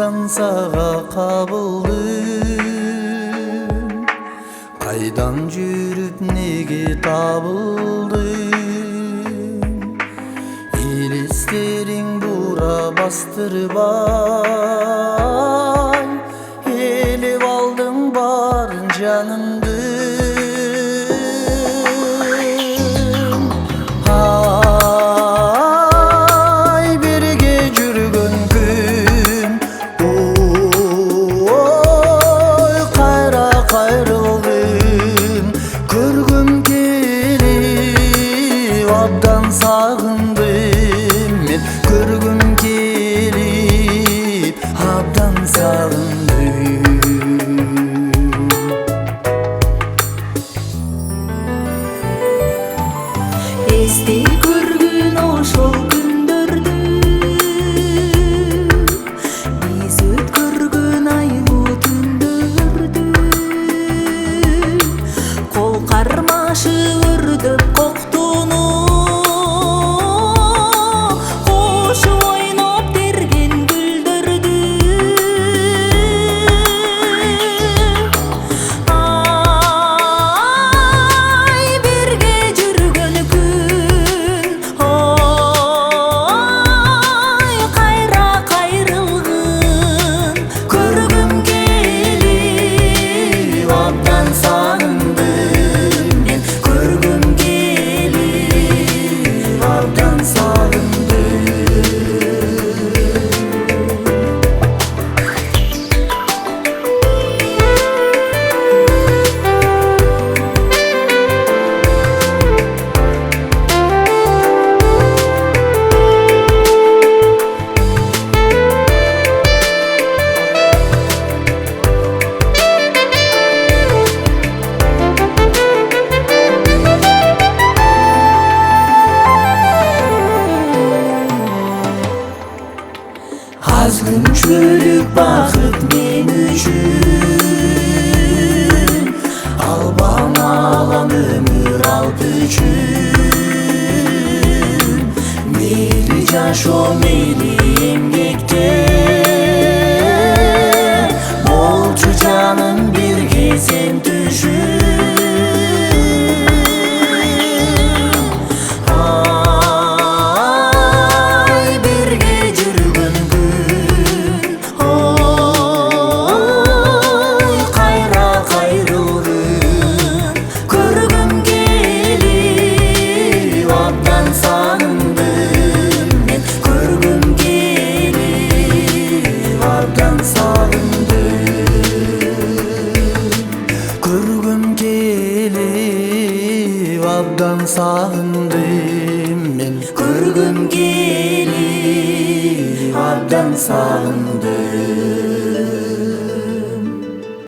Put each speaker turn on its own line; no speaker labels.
ансаға қабылдым, қайдан жүріп неге табылдым? Елестерің бура бастырбай, елеп алдың барын жанымды. Абдан сағындым мен, көргім келіп, абдан сағындым.
Есте көргін ошол күндөрдү, биз өткөргөн айлуу түндөрдү. Кол кармашы өрдөп коктону, аз күнчөлүк бакыт мен үчүн, албам алам өмүр алып үчүн. Мейли жашоо мейли эмгекте, болчу жаным бирге сен түшүн. Көргüm kelip, abdan sağındım men. Көргüm kelip, abdan sağındım.